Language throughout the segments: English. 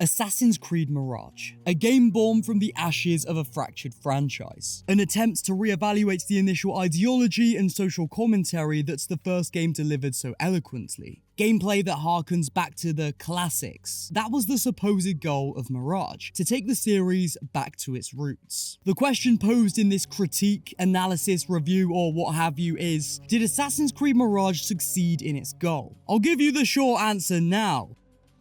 Assassin's Creed Mirage, a game born from the ashes of a fractured franchise. An attempt to reevaluate the initial ideology and social commentary that's the first game delivered so eloquently. Gameplay that harkens back to the classics. That was the supposed goal of Mirage, to take the series back to its roots. The question posed in this critique, analysis, review, or what have you is, did Assassin's Creed Mirage succeed in its goal? I'll give you the short answer now.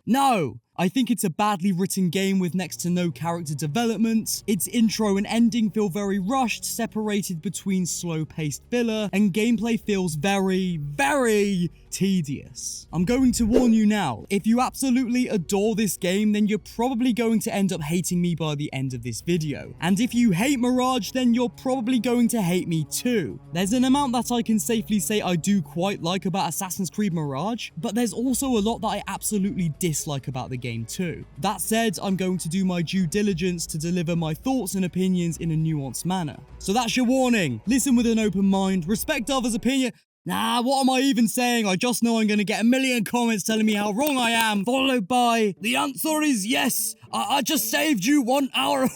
No! I think it's a badly written game with next to no character development. Its intro and ending feel very rushed, separated between slow-paced filler, and gameplay feels very, very tedious. I'm going to warn you now, if you absolutely adore this game, then you're probably going to end up hating me by the end of this video. And if you hate Mirage, then you're probably going to hate me too. There's an amount that I can safely say I do quite like about Assassin's Creed Mirage, but there's also a lot that I absolutely dislike about the game too. That said, I'm going to do my due diligence to deliver my thoughts and opinions in a nuanced manner. So that's your warning. Listen with an open mind, respect others' opinion. Nah, what am I even saying? I just know I'm going to get a million comments telling me how wrong I am, followed by, the answer is yes, I just saved you 1 hour.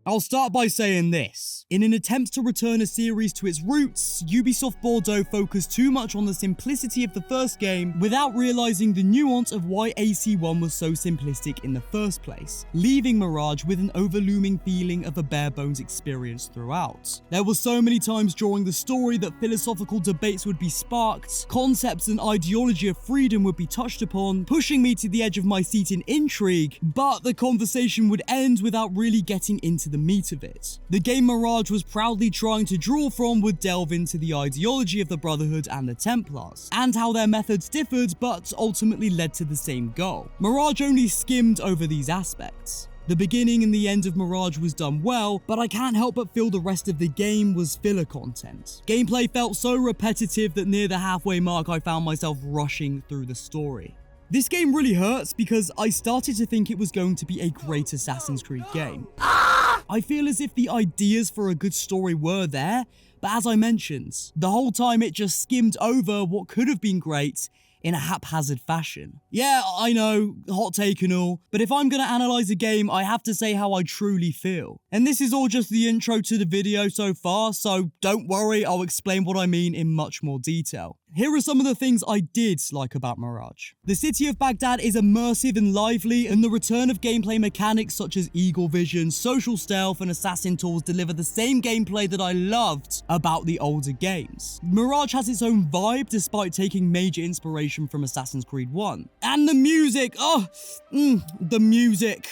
I'll start by saying this. In an attempt to return a series to its roots, Ubisoft Bordeaux focused too much on the simplicity of the first game without realizing the nuance of why AC1 was so simplistic in the first place, leaving Mirage with an overlooming feeling of a bare-bones experience throughout. There were so many times during the story that philosophical debates would be sparked, concepts and ideology of freedom would be touched upon, pushing me to the edge of my seat in intrigue, but the conversation would end without really getting into the meat of it. The game Mirage was proudly trying to draw from would delve into the ideology of the Brotherhood and the Templars, and how their methods differed but ultimately led to the same goal. Mirage only skimmed over these aspects. The beginning and the end of Mirage was done well, but I can't help but feel the rest of the game was filler content. Gameplay felt so repetitive that near the halfway mark I found myself rushing through the story. This game really hurts because I started to think it was going to be a great Assassin's Creed game. I feel as if the ideas for a good story were there, but as I mentioned, the whole time it just skimmed over what could have been great in a haphazard fashion. Yeah, I know, hot take and all, but if I'm gonna analyze a game, I have to say how I truly feel. And this is all just the intro to the video so far, so don't worry, I'll explain what I mean in much more detail. Here are some of the things I did like about Mirage. The city of Baghdad is immersive and lively, and the return of gameplay mechanics such as eagle vision, social stealth, and assassin tools deliver the same gameplay that I loved about the older games. Mirage has its own vibe despite taking major inspiration from Assassin's Creed 1. And the music, the music.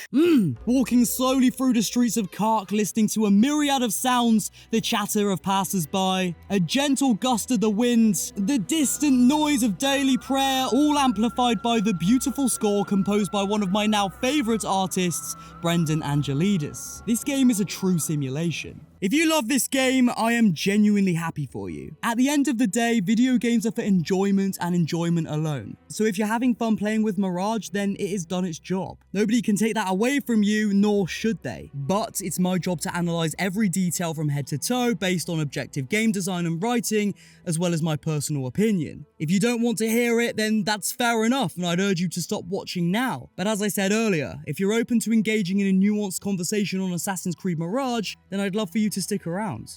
Walking slowly through the streets of Kark, listening to a myriad of sounds, the chatter of passers-by, a gentle gust of the wind, the distant noise of daily prayer, all amplified by the beautiful score composed by one of my now favourite artists, Brendan Angelidis. This game is a true simulation. If you love this game, I am genuinely happy for you. At the end of the day, video games are for enjoyment and enjoyment alone. So if you're having fun playing with Mirage, then it has done its job. Nobody can take that away from you, nor should they. But it's my job to analyze every detail from head to toe based on objective game design and writing, as well as my personal opinion. If you don't want to hear it, then that's fair enough, and I'd urge you to stop watching now. But as I said earlier, if you're open to engaging in a nuanced conversation on Assassin's Creed Mirage, then I'd love for you to stick around.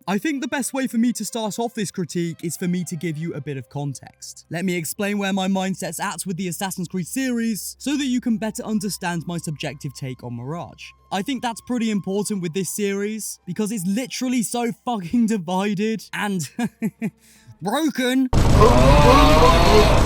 I think the best way for me to start off this critique is for me to give you a bit of context. Let me explain where my mindset's at with the Assassin's Creed series so that you can better understand my subjective take on Mirage. I think that's pretty important with this series because it's literally so fucking divided and broken.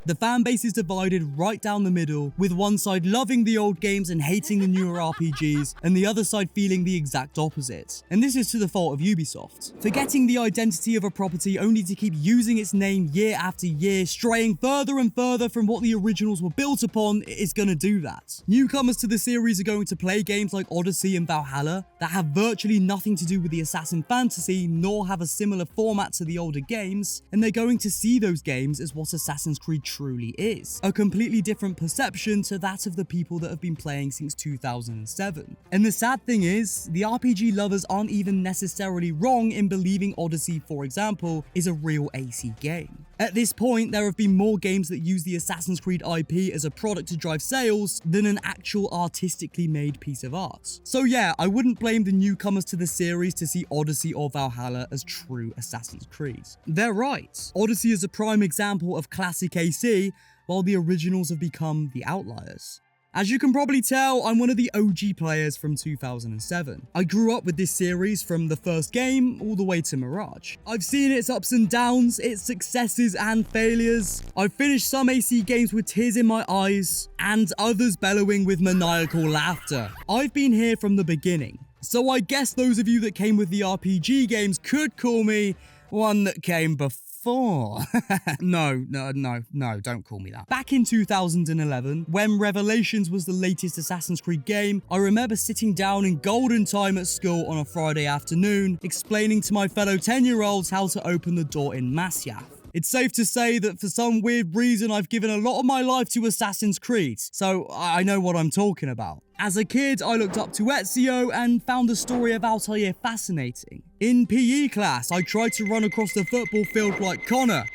The fan base is divided right down the middle, with one side loving the old games and hating the newer RPGs, and the other side feeling the exact opposite. And this is to the fault of Ubisoft. Forgetting the identity of a property only to keep using its name year after year, straying further and further from what the originals were built upon, is gonna do that. Newcomers to the series are going to play games like Odyssey and Valhalla that have virtually nothing to do with the assassin fantasy, nor have a similar format to the older games, and they're going to see those games as what Assassin's Creed truly is, a completely different perception to that of the people that have been playing since 2007. And the sad thing is, the RPG lovers aren't even necessarily wrong in believing Odyssey, for example, is a real AC game. At this point, there have been more games that use the Assassin's Creed IP as a product to drive sales than an actual artistically made piece of art. So yeah, I wouldn't blame the newcomers to the series to see Odyssey or Valhalla as true Assassin's Creed. They're right. Odyssey is a prime example of classic AC, while the originals have become the outliers. As you can probably tell, I'm one of the OG players from 2007. I grew up with this series from the first game all the way to Mirage. I've seen its ups and downs, its successes and failures. I've finished some AC games with tears in my eyes, and others bellowing with maniacal laughter. I've been here from the beginning. So I guess those of you that came with the RPG games could call me one that came before. No, don't call me that. Back in 2011, when Revelations was the latest Assassin's Creed game, I remember sitting down in golden time at school on a Friday afternoon, explaining to my fellow 10-year-olds how to open the door in Masyaf. It's safe to say that for some weird reason I've given a lot of my life to Assassin's Creed, so I know what I'm talking about. As a kid, I looked up to Ezio and found the story of Altair fascinating. In PE class, I tried to run across the football field like Connor.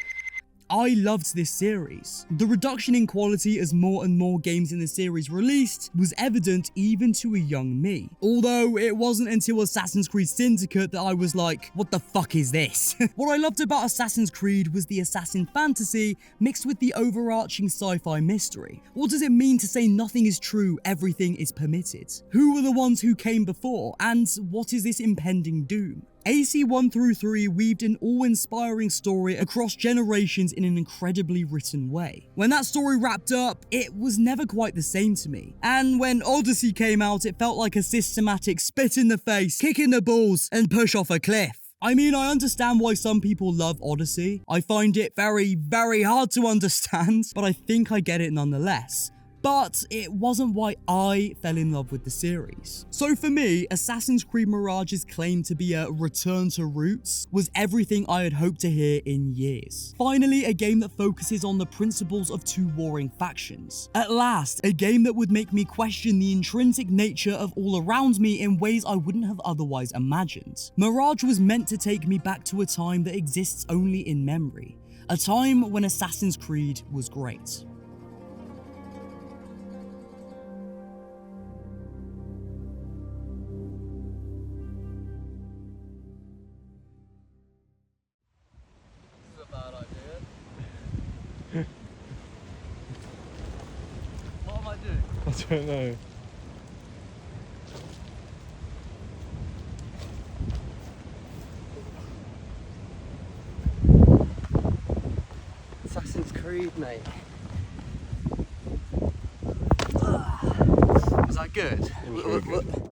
I loved this series. The reduction in quality as more and more games in the series released was evident even to a young me. Although it wasn't until Assassin's Creed Syndicate that I was like, what the fuck is this? What I loved about Assassin's Creed was the assassin fantasy mixed with the overarching sci-fi mystery. What does it mean to say nothing is true, everything is permitted? Who were the ones who came before, and what is this impending doom? AC 1 through 3 weaved an awe-inspiring story across generations in an incredibly written way. When that story wrapped up, it was never quite the same to me. And when Odyssey came out, it felt like a systematic spit in the face, kick in the balls, and push off a cliff. I mean, I understand why some people love Odyssey. I find it very, very hard to understand, but I think I get it nonetheless. But it wasn't why I fell in love with the series. So for me, Assassin's Creed Mirage's claim to be a return to roots was everything I had hoped to hear in years. Finally, a game that focuses on the principles of two warring factions. At last, a game that would make me question the intrinsic nature of all around me in ways I wouldn't have otherwise imagined. Mirage was meant to take me back to a time that exists only in memory. A time when Assassin's Creed was great. I don't know. Assassin's Creed, mate. Was that good? It was really good.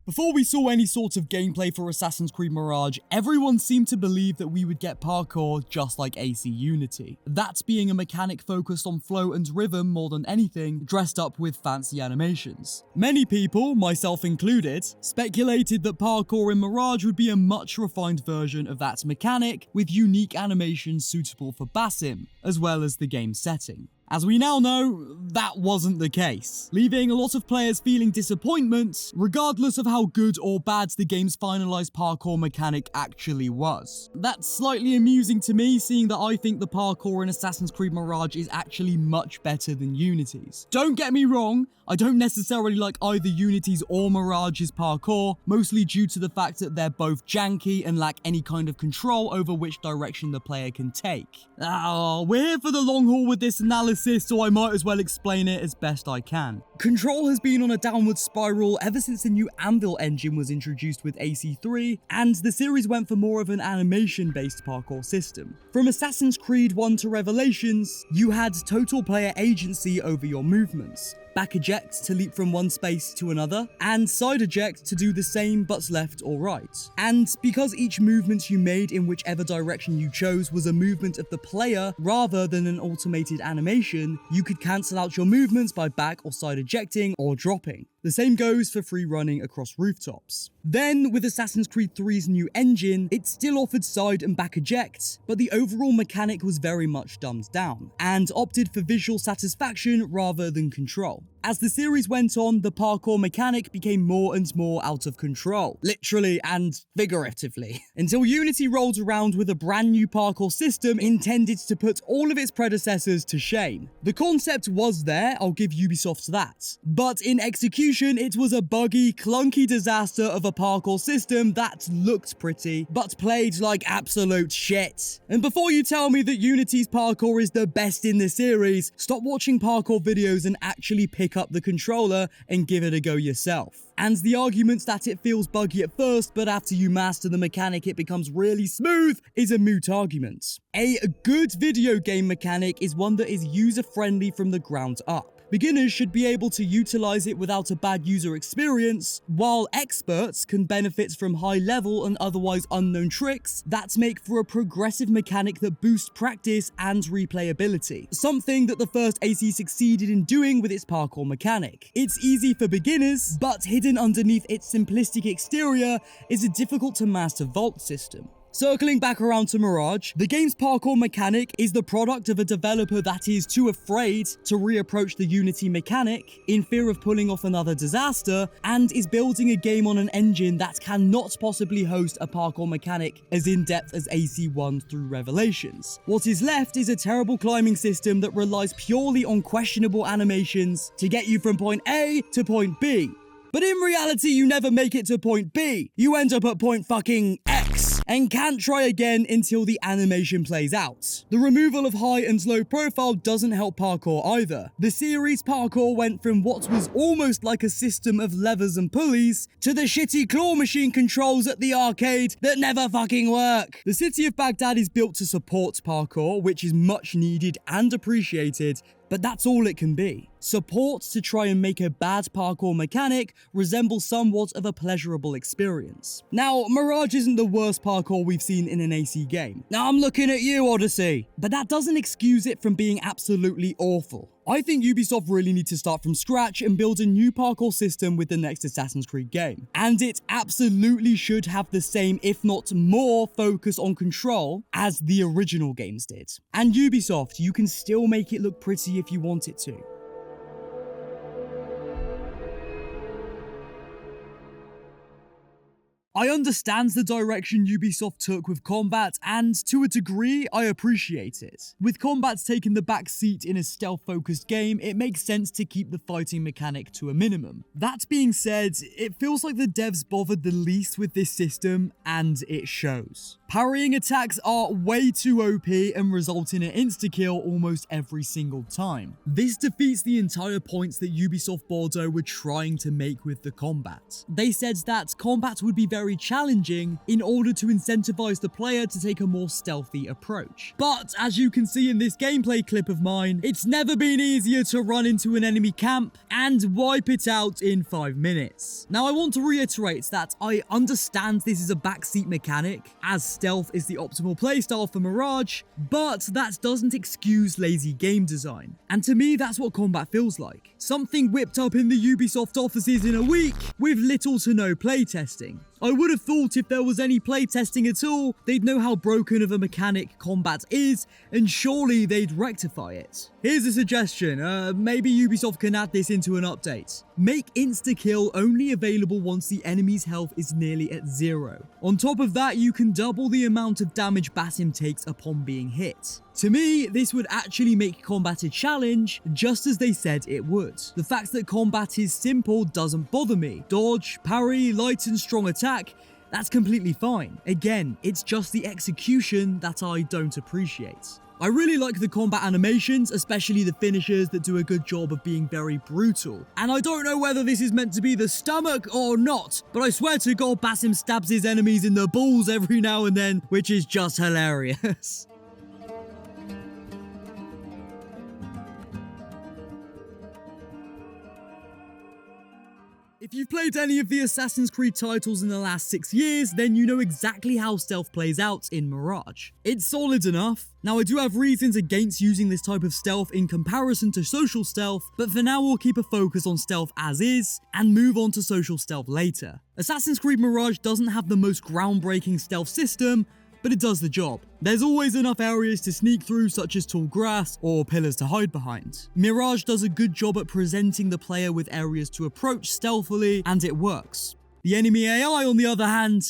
Before we saw any sort of gameplay for Assassin's Creed Mirage, everyone seemed to believe that we would get parkour just like AC Unity. That being a mechanic focused on flow and rhythm more than anything, dressed up with fancy animations. Many people, myself included, speculated that parkour in Mirage would be a much refined version of that mechanic with unique animations suitable for Basim, as well as the game's setting. As we now know, that wasn't the case, leaving a lot of players feeling disappointment, regardless of how good or bad the game's finalized parkour mechanic actually was. That's slightly amusing to me, seeing that I think the parkour in Assassin's Creed Mirage is actually much better than Unity's. Don't get me wrong, I don't necessarily like either Unity's or Mirage's parkour, mostly due to the fact that they're both janky and lack any kind of control over which direction the player can take. We're here for the long haul with this analysis, so I might as well explain it as best I can. Control has been on a downward spiral ever since the new Anvil engine was introduced with AC3, and the series went for more of an animation-based parkour system. From Assassin's Creed 1 to Revelations, you had total player agency over your movements. Back eject to leap from one space to another, and side eject to do the same but left or right. And because each movement you made in whichever direction you chose was a movement of the player rather than an automated animation, you could cancel out your movements by back or side ejecting or dropping. The same goes for free running across rooftops. Then, with Assassin's Creed 3's new engine, it still offered side and back eject, but the overall mechanic was very much dumbed down, and opted for visual satisfaction rather than control. As the series went on, the parkour mechanic became more and more out of control, literally and figuratively, until Unity rolled around with a brand new parkour system intended to put all of its predecessors to shame. The concept was there, I'll give Ubisoft that, but in execution it was a buggy, clunky disaster of a parkour system that looked pretty, but played like absolute shit. And before you tell me that Unity's parkour is the best in the series, stop watching parkour videos and actually pick up the controller and give it a go yourself. And the arguments that it feels buggy at first, but after you master the mechanic it becomes really smooth, is a moot argument. A good video game mechanic is one that is user-friendly from the ground up. Beginners should be able to utilize it without a bad user experience, while experts can benefit from high-level and otherwise unknown tricks that make for a progressive mechanic that boosts practice and replayability, something that the first AC succeeded in doing with its parkour mechanic. It's easy for beginners, but hidden underneath its simplistic exterior is a difficult-to-master vault system. Circling back around to Mirage, the game's parkour mechanic is the product of a developer that is too afraid to reapproach the Unity mechanic in fear of pulling off another disaster, and is building a game on an engine that cannot possibly host a parkour mechanic as in-depth as AC1 through Revelations. What is left is a terrible climbing system that relies purely on questionable animations to get you from point A to point B. But in reality, you never make it to point B. You end up at point fucking X, and can't try again until the animation plays out. The removal of high and low profile doesn't help parkour either. The series parkour went from what was almost like a system of levers and pulleys to the shitty claw machine controls at the arcade that never fucking work. The city of Baghdad is built to support parkour, which is much needed and appreciated, but that's all it can be. Support to try and make a bad parkour mechanic resemble somewhat of a pleasurable experience. Now, Mirage isn't the worst parkour we've seen in an AC game. Now, I'm looking at you, Odyssey. But that doesn't excuse it from being absolutely awful. I think Ubisoft really need to start from scratch and build a new parkour system with the next Assassin's Creed game. And it absolutely should have the same, if not more, focus on control as the original games did. And Ubisoft, you can still make it look pretty if you want it to. I understand the direction Ubisoft took with combat, and to a degree, I appreciate it. With combat taking the back seat in a stealth-focused game, it makes sense to keep the fighting mechanic to a minimum. That being said, it feels like the devs bothered the least with this system, and it shows. Parrying attacks are way too OP and result in an insta-kill almost every single time. This defeats the entire points that Ubisoft Bordeaux were trying to make with the combat. They said that combat would be very challenging in order to incentivize the player to take a more stealthy approach. But as you can see in this gameplay clip of mine, it's never been easier to run into an enemy camp and wipe it out in 5 minutes. Now I want to reiterate that I understand this is a backseat mechanic, as stealth is the optimal playstyle for Mirage, but that doesn't excuse lazy game design. And to me, that's what combat feels like. Something whipped up in the Ubisoft offices in a week with little to no playtesting. I would have thought if there was any playtesting at all, they'd know how broken of a mechanic combat is, and surely they'd rectify it. Here's a suggestion, maybe Ubisoft can add this into an update. Make insta-kill only available once the enemy's health is nearly at 0. On top of that, you can double the amount of damage Basim takes upon being hit. To me, this would actually make combat a challenge, just as they said it would. The fact that combat is simple doesn't bother me. Dodge, parry, light and strong attack, that's completely fine. Again, it's just the execution that I don't appreciate. I really like the combat animations, especially the finishers that do a good job of being very brutal. And I don't know whether this is meant to be the stomach or not, but I swear to God, Basim stabs his enemies in the balls every now and then, which is just hilarious. If you've played any of the Assassin's Creed titles in the last 6 years, then you know exactly how stealth plays out in Mirage. It's solid enough. Now I do have reasons against using this type of stealth in comparison to social stealth, but for now we'll keep a focus on stealth as is, and move on to social stealth later. Assassin's Creed Mirage doesn't have the most groundbreaking stealth system, but it does the job. There's always enough areas to sneak through, such as tall grass or pillars to hide behind. Mirage does a good job at presenting the player with areas to approach stealthily, and it works. The enemy AI, on the other hand,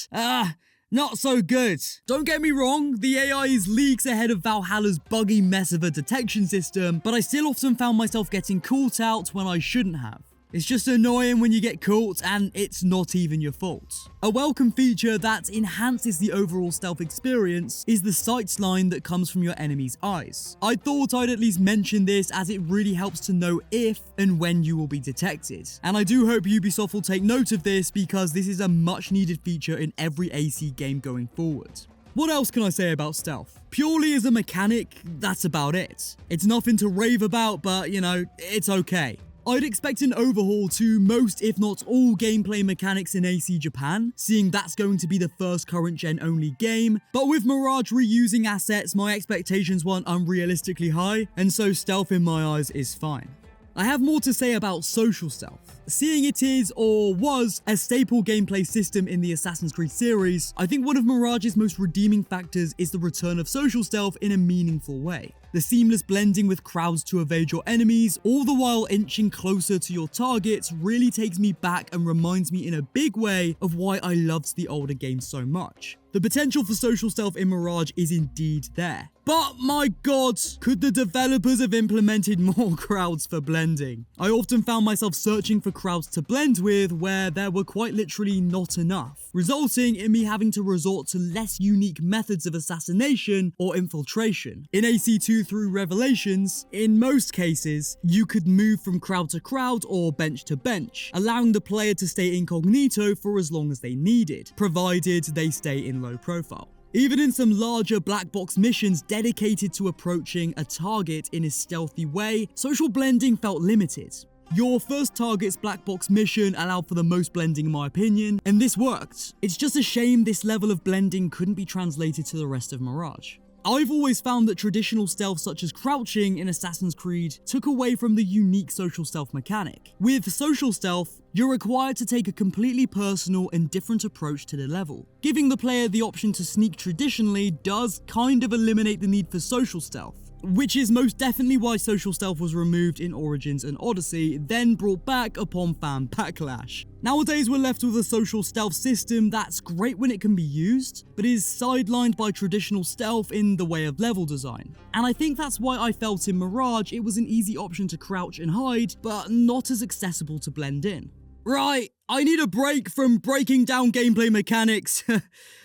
not so good. Don't get me wrong, the AI is leagues ahead of Valhalla's buggy mess of a detection system, but I still often found myself getting caught out when I shouldn't have. It's just annoying when you get caught and it's not even your fault. A welcome feature that enhances the overall stealth experience is the sight line that comes from your enemy's eyes. I thought I'd at least mention this as it really helps to know if and when you will be detected. And I do hope Ubisoft will take note of this because this is a much needed feature in every AC game going forward. What else can I say about stealth? Purely as a mechanic, that's about it. It's nothing to rave about, but you know, it's okay. I'd expect an overhaul to most, if not all, gameplay mechanics in AC Japan, seeing that's going to be the first current gen only game, but with Mirage reusing assets, my expectations weren't unrealistically high, and so stealth in my eyes is fine. I have more to say about social stealth. Seeing it is, or was, a staple gameplay system in the Assassin's Creed series, I think one of Mirage's most redeeming factors is the return of social stealth in a meaningful way. The seamless blending with crowds to evade your enemies, all the while inching closer to your targets, really takes me back and reminds me in a big way of why I loved the older games so much. The potential for social stealth in Mirage is indeed there. But my god, could the developers have implemented more crowds for blending? I often found myself searching for crowds to blend with where there were quite literally not enough, resulting in me having to resort to less unique methods of assassination or infiltration. In AC2 through Revelations, in most cases, you could move from crowd to crowd or bench to bench, allowing the player to stay incognito for as long as they needed, provided they stay in low profile. Even in some larger black box missions dedicated to approaching a target in a stealthy way, social blending felt limited. Your first target's black box mission allowed for the most blending in my opinion, and this worked. It's just a shame this level of blending couldn't be translated to the rest of Mirage. I've always found that traditional stealth such as crouching in Assassin's Creed took away from the unique social stealth mechanic. With social stealth, you're required to take a completely personal and different approach to the level. Giving the player the option to sneak traditionally does kind of eliminate the need for social stealth, which is most definitely why social stealth was removed in Origins and Odyssey, then brought back upon fan backlash. Nowadays we're left with a social stealth system that's great when it can be used, but is sidelined by traditional stealth in the way of level design. And I think that's why I felt in Mirage it was an easy option to crouch and hide, but not as accessible to blend in. Right, I need a break from breaking down gameplay mechanics.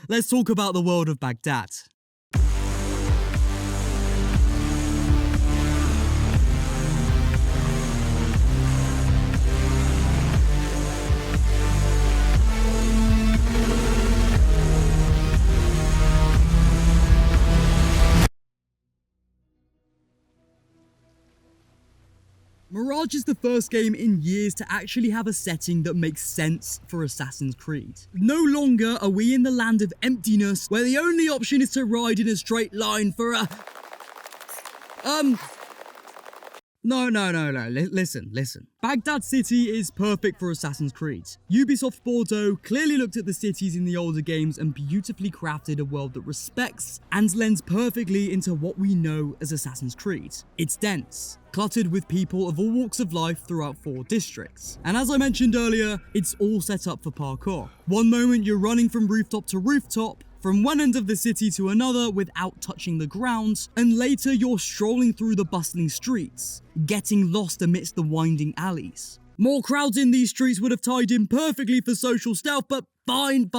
Let's talk about the world of Baghdad. Mirage is the first game in years to actually have a setting that makes sense for Assassin's Creed. No longer are we in the land of emptiness where the only option is to ride in a straight line for a... No, listen. Baghdad City is perfect for Assassin's Creed. Ubisoft Bordeaux clearly looked at the cities in the older games and beautifully crafted a world that respects and lends perfectly into what we know as Assassin's Creed. It's dense, cluttered with people of all walks of life throughout 4 districts. And as I mentioned earlier, it's all set up for parkour. One moment you're running from rooftop to rooftop, from one end of the city to another without touching the ground, and later you're strolling through the bustling streets, getting lost amidst the winding alleys. More crowds in these streets would have tied in perfectly for social stealth, but fine,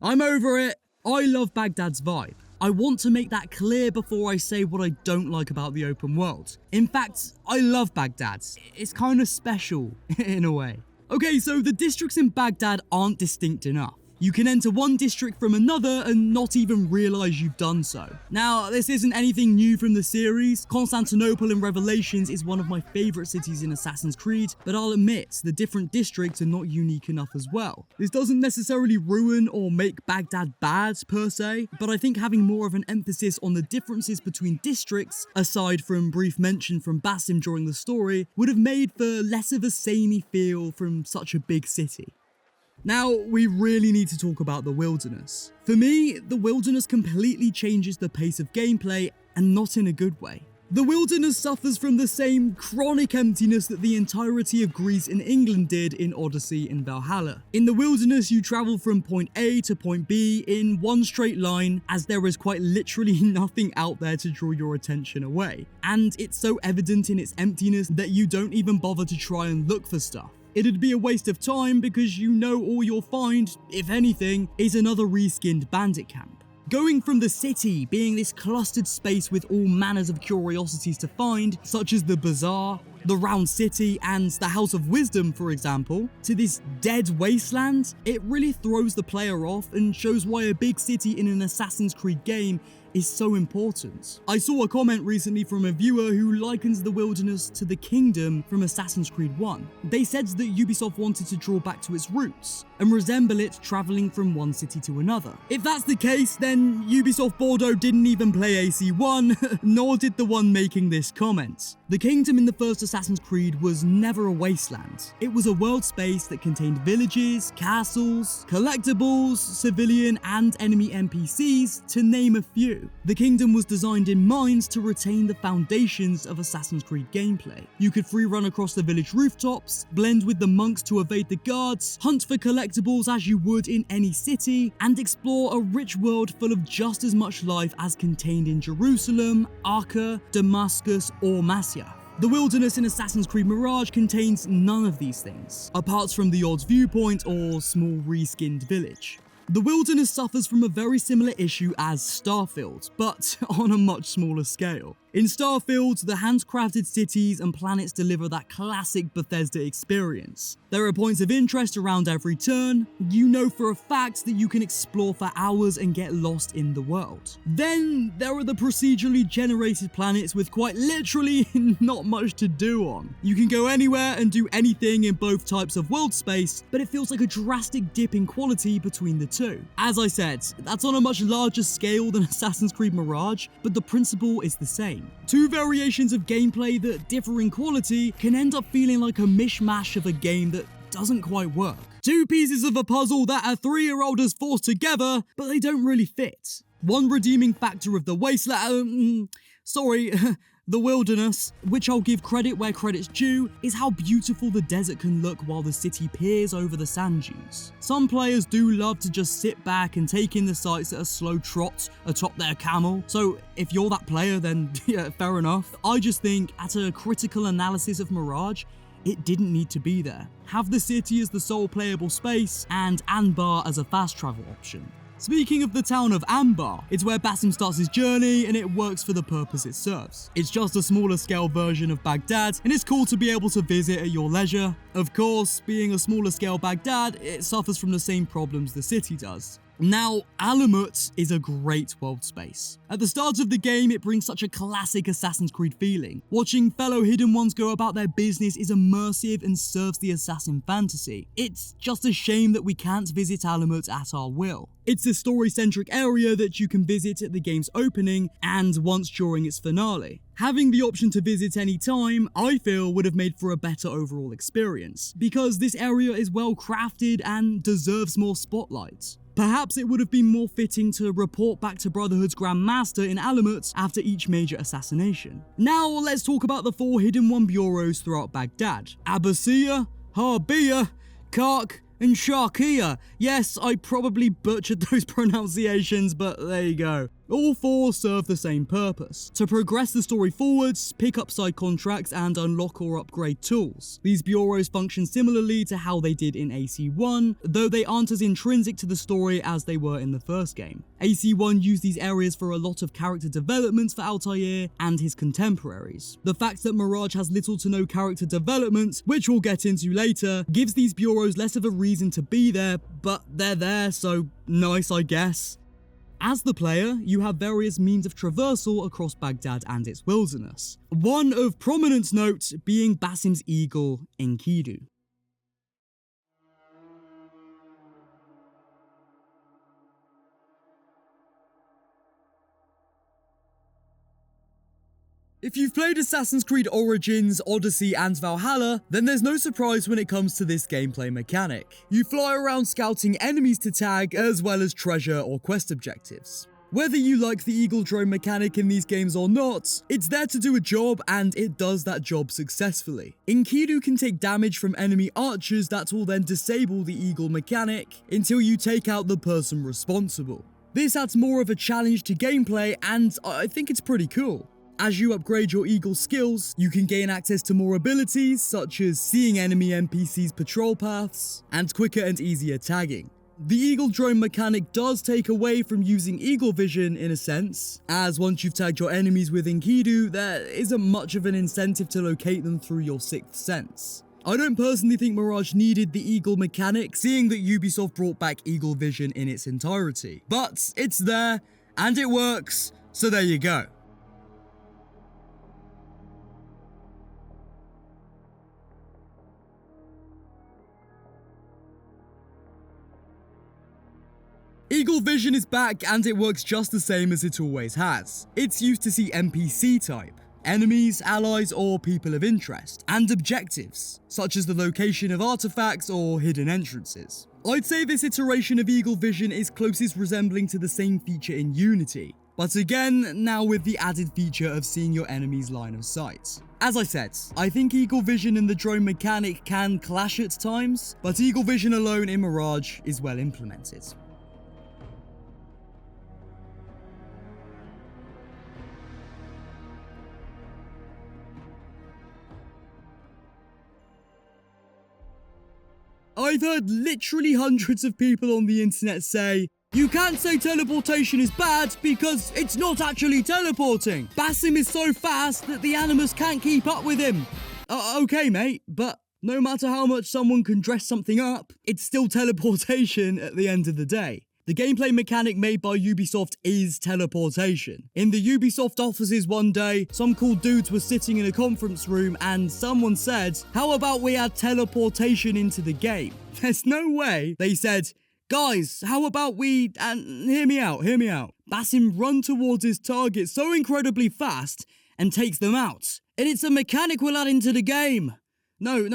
I'm over it. I love Baghdad's vibe. I want to make that clear before I say what I don't like about the open world. In fact, I love Baghdad. It's kind of special, in a way. Okay, so the districts in Baghdad aren't distinct enough. You can enter one district from another and not even realize you've done so. Now, this isn't anything new from the series. Constantinople in Revelations is one of my favorite cities in Assassin's Creed, but I'll admit, the different districts are not unique enough as well. This doesn't necessarily ruin or make Baghdad bad per se, but I think having more of an emphasis on the differences between districts, aside from brief mention from Basim during the story, would have made for less of a samey feel from such a big city. Now, we really need to talk about the wilderness. For me, the wilderness completely changes the pace of gameplay, and not in a good way. The wilderness suffers from the same chronic emptiness that the entirety of Greece and England did in Odyssey and Valhalla. In the wilderness, you travel from point A to point B in one straight line, as there is quite literally nothing out there to draw your attention away. And it's so evident in its emptiness that you don't even bother to try and look for stuff. It'd be a waste of time because you know all you'll find, if anything, is another reskinned bandit camp. Going from the city being this clustered space with all manners of curiosities to find, such as the bazaar, the round city, and the House of Wisdom, for example, to this dead wasteland, it really throws the player off and shows why a big city in an Assassin's Creed game is so important. I saw a comment recently from a viewer who likens the wilderness to the kingdom from Assassin's Creed 1. They said that Ubisoft wanted to draw back to its roots and resemble it traveling from one city to another. If that's the case, then Ubisoft Bordeaux didn't even play AC1, nor did the one making this comment. The kingdom in the first Assassin's Creed was never a wasteland. It was a world space that contained villages, castles, collectibles, civilian and enemy NPCs, to name a few. The kingdom was designed in mind to retain the foundations of Assassin's Creed gameplay. You could free run across the village rooftops, blend with the monks to evade the guards, hunt for collectibles as you would in any city, and explore a rich world full of just as much life as contained in Jerusalem, Acre, Damascus, or Masya. The wilderness in Assassin's Creed Mirage contains none of these things, apart from the odd viewpoint or small reskinned village. The wilderness suffers from a very similar issue as Starfield, but on a much smaller scale. In Starfield, the handcrafted cities and planets deliver that classic Bethesda experience. There are points of interest around every turn. You know for a fact that you can explore for hours and get lost in the world. Then there are the procedurally generated planets with quite literally not much to do on. You can go anywhere and do anything in both types of world space, but it feels like a drastic dip in quality between the two. As I said, that's on a much larger scale than Assassin's Creed Mirage, but the principle is the same. Two variations of gameplay that differ in quality can end up feeling like a mishmash of a game that doesn't quite work. Two pieces of a puzzle that a 3-year-old has forced together, but they don't really fit. One redeeming factor of the wasteland, the wilderness, which I'll give credit where credit's due, is how beautiful the desert can look while the city peers over the sand dunes. Some players do love to just sit back and take in the sights at a slow trot atop their camel, so if you're that player, then yeah, fair enough. I just think, at a critical analysis of Mirage, it didn't need to be there. Have the city as the sole playable space, and Anbar as a fast travel option. Speaking of the town of Anbar, it's where Basim starts his journey and it works for the purpose it serves. It's just a smaller scale version of Baghdad and it's cool to be able to visit at your leisure. Of course, being a smaller scale Baghdad, it suffers from the same problems the city does. Now, Alamut is a great world space. At the start of the game, it brings such a classic Assassin's Creed feeling. Watching fellow Hidden Ones go about their business is immersive and serves the assassin fantasy. It's just a shame that we can't visit Alamut at our will. It's a story-centric area that you can visit at the game's opening and once during its finale. Having the option to visit any time, I feel, would have made for a better overall experience, because this area is well crafted and deserves more spotlight. Perhaps it would have been more fitting to report back to Brotherhood's Grand Master in Alamut after each major assassination. Now let's talk about the 4 Hidden One bureaus throughout Baghdad. Abbasiyah, Harbiyah, Kark, and Sharqiyah. Yes, I probably butchered those pronunciations, but there you go. All 4 serve the same purpose: to progress the story forwards, pick up side contracts, and unlock or upgrade tools. These bureaus function similarly to how they did in AC1, though they aren't as intrinsic to the story as they were in the first game. AC1 used these areas for a lot of character development for Altair and his contemporaries. The fact that Mirage has little to no character development, which we'll get into later, gives these bureaus less of a reason reason to be there, but they're there, so nice, I guess. As the player, you have various means of traversal across Baghdad and its wilderness. One of prominent note being Basim's eagle, Enkidu. If you've played Assassin's Creed Origins, Odyssey and Valhalla, then there's no surprise when it comes to this gameplay mechanic. You fly around scouting enemies to tag, as well as treasure or quest objectives. Whether you like the eagle drone mechanic in these games or not, it's there to do a job and it does that job successfully. Enkidu can take damage from enemy archers that will then disable the eagle mechanic until you take out the person responsible. This adds more of a challenge to gameplay and I think it's pretty cool. As you upgrade your eagle skills, you can gain access to more abilities such as seeing enemy NPCs' patrol paths and quicker and easier tagging. The eagle drone mechanic does take away from using eagle vision in a sense, as once you've tagged your enemies with Enkidu, there isn't much of an incentive to locate them through your sixth sense. I don't personally think Mirage needed the eagle mechanic, seeing that Ubisoft brought back eagle vision in its entirety. But it's there, and it works, so there you go. Eagle vision is back and it works just the same as it always has. It's used to see NPC type, enemies, allies or people of interest, and objectives, such as the location of artifacts or hidden entrances. I'd say this iteration of eagle vision is closest resembling to the same feature in Unity, but again, now with the added feature of seeing your enemy's line of sight. As I said, I think eagle vision and the drone mechanic can clash at times, but eagle vision alone in Mirage is well implemented. I've heard literally hundreds of people on the internet say, "You can't say teleportation is bad because it's not actually teleporting. Basim is so fast that the animus can't keep up with him." Okay mate, but no matter how much someone can dress something up, it's still teleportation at the end of the day. The gameplay mechanic made by Ubisoft is teleportation. In the Ubisoft offices one day, some cool dudes were sitting in a conference room and someone said, "How about we add teleportation into the game?" There's no way. They said, "Guys, how about we," and hear me out. Basim run towards his target so incredibly fast and takes them out. And it's a mechanic we'll add into the game. No.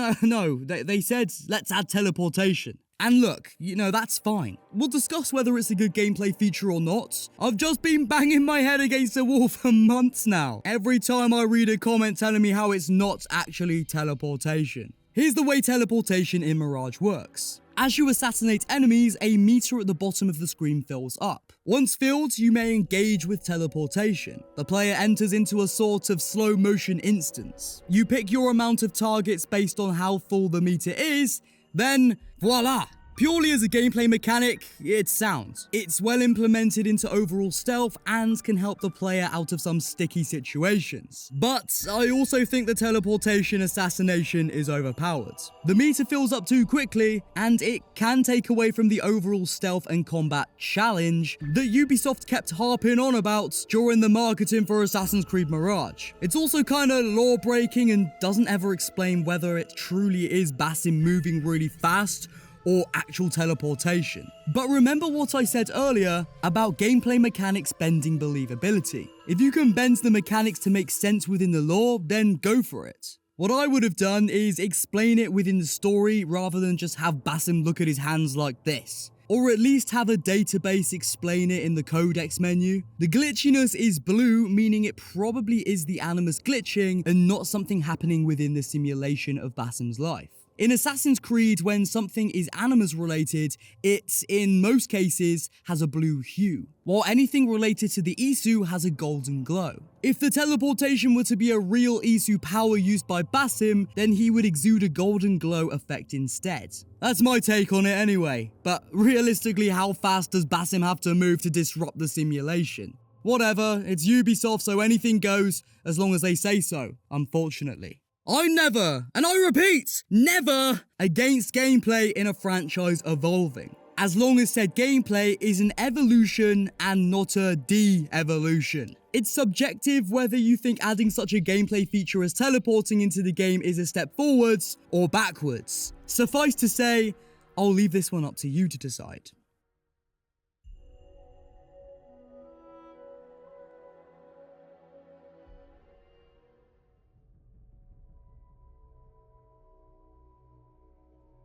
They said, let's add teleportation. And look, that's fine. We'll discuss whether it's a good gameplay feature or not. I've just been banging my head against a wall for months now. Every time I read a comment telling me how it's not actually teleportation. Here's the way teleportation in Mirage works. As you assassinate enemies, a meter at the bottom of the screen fills up. Once filled, you may engage with teleportation. The player enters into a sort of slow motion instance. You pick your amount of targets based on how full the meter is, then voila! Purely as a gameplay mechanic, it's sound. It's well implemented into overall stealth and can help the player out of some sticky situations. But I also think the teleportation assassination is overpowered. The meter fills up too quickly, and it can take away from the overall stealth and combat challenge that Ubisoft kept harping on about during the marketing for Assassin's Creed Mirage. It's also kinda law-breaking and doesn't ever explain whether it truly is Basim moving really fast or actual teleportation. But remember what I said earlier about gameplay mechanics bending believability. If you can bend the mechanics to make sense within the lore, then go for it. What I would have done is explain it within the story rather than just have Basim look at his hands like this. Or at least have a database explain it in the codex menu. The glitchiness is blue, meaning it probably is the animus glitching and not something happening within the simulation of Basim's life. In Assassin's Creed, when something is animus related, it, in most cases, has a blue hue, while anything related to the Isu has a golden glow. If the teleportation were to be a real Isu power used by Basim, then he would exude a golden glow effect instead. That's my take on it anyway, but realistically, how fast does Basim have to move to disrupt the simulation? Whatever, it's Ubisoft, so anything goes, as long as they say so, unfortunately. I'm never, and I repeat, never against gameplay in a franchise evolving, as long as said gameplay is an evolution and not a de-evolution. It's subjective whether you think adding such a gameplay feature as teleporting into the game is a step forwards or backwards. Suffice to say, I'll leave this one up to you to decide.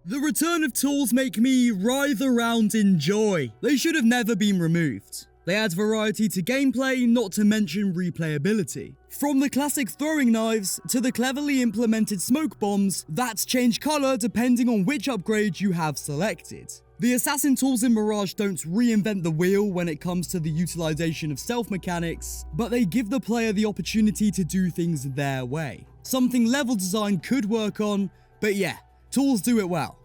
The return of tools make me writhe around in joy. They should have never been removed. They add variety to gameplay, not to mention replayability. From the classic throwing knives to the cleverly implemented smoke bombs that change colour depending on which upgrade you have selected. The assassin tools in Mirage don't reinvent the wheel when it comes to the utilization of stealth mechanics, but they give the player the opportunity to do things their way. Something level design could work on, but yeah, tools do it well.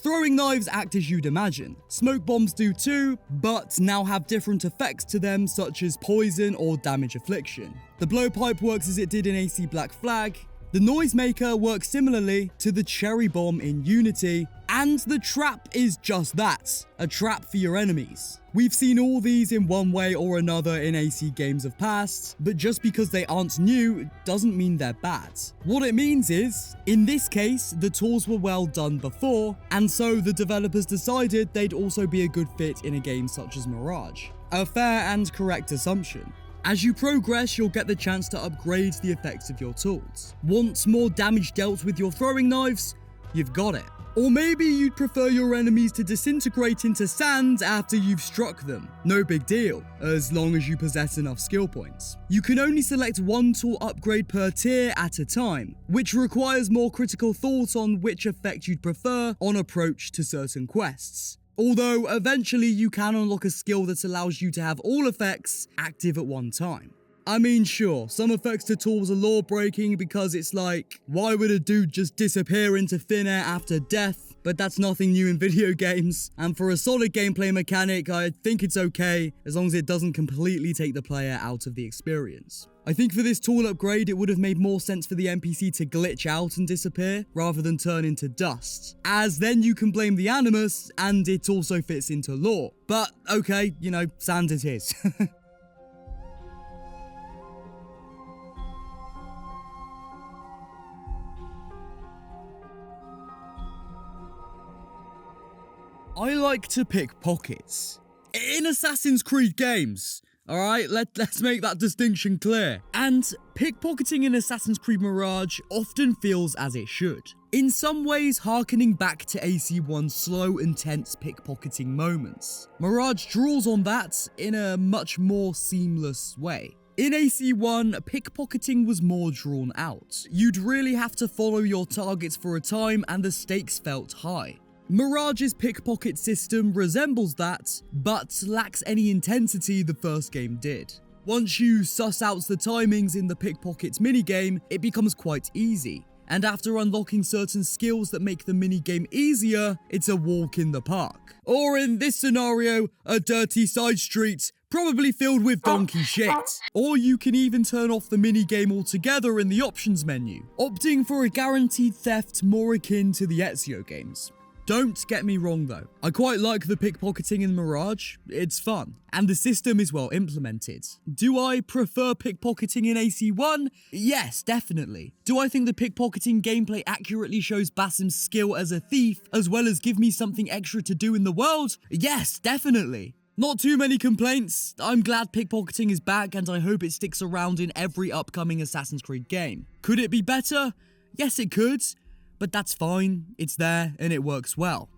Throwing knives act as you'd imagine. Smoke bombs do too, but now have different effects to them, such as poison or damage affliction. The blowpipe works as it did in AC Black Flag. The noisemaker works similarly to the cherry bomb in Unity, and the trap is just that, a trap for your enemies. We've seen all these in one way or another in AC games of past, but just because they aren't new doesn't mean they're bad. What it means is, in this case, the tools were well done before, and so the developers decided they'd also be a good fit in a game such as Mirage. A fair and correct assumption. As you progress, you'll get the chance to upgrade the effects of your tools. Want more damage dealt with your throwing knives? You've got it. Or maybe you'd prefer your enemies to disintegrate into sand after you've struck them. No big deal, as long as you possess enough skill points. You can only select one tool upgrade per tier at a time, which requires more critical thought on which effect you'd prefer on approach to certain quests. Although eventually you can unlock a skill that allows you to have all effects active at one time. I mean, sure, some effects to tools are law breaking because it's like, why would a dude just disappear into thin air after death? But that's nothing new in video games, and for a solid gameplay mechanic, I think it's okay, as long as it doesn't completely take the player out of the experience. I think for this tool upgrade, it would have made more sense for the NPC to glitch out and disappear, rather than turn into dust, as then you can blame the Animus, and it also fits into lore. But okay, you know, sand it is. I like to pick pockets. In Assassin's Creed games, alright? Let's make that distinction clear. And pickpocketing in Assassin's Creed Mirage often feels as it should. In some ways, harkening back to AC1's slow, intense pickpocketing moments. Mirage draws on that in a much more seamless way. In AC1, pickpocketing was more drawn out. You'd really have to follow your targets for a time and the stakes felt high. Mirage's pickpocket system resembles that, but lacks any intensity the first game did. Once you suss out the timings in the pickpockets minigame, it becomes quite easy. And after unlocking certain skills that make the minigame easier, it's a walk in the park. Or in this scenario, a dirty side street, probably filled with donkey shit. Or you can even turn off the minigame altogether in the options menu, opting for a guaranteed theft more akin to the Ezio games. Don't get me wrong though, I quite like the pickpocketing in Mirage, it's fun, and the system is well implemented. Do I prefer pickpocketing in AC1? Yes, definitely. Do I think the pickpocketing gameplay accurately shows Basim's skill as a thief, as well as give me something extra to do in the world? Yes, definitely. Not too many complaints. I'm glad pickpocketing is back and I hope it sticks around in every upcoming Assassin's Creed game. Could it be better? Yes, it could. But that's fine, it's there, and it works well.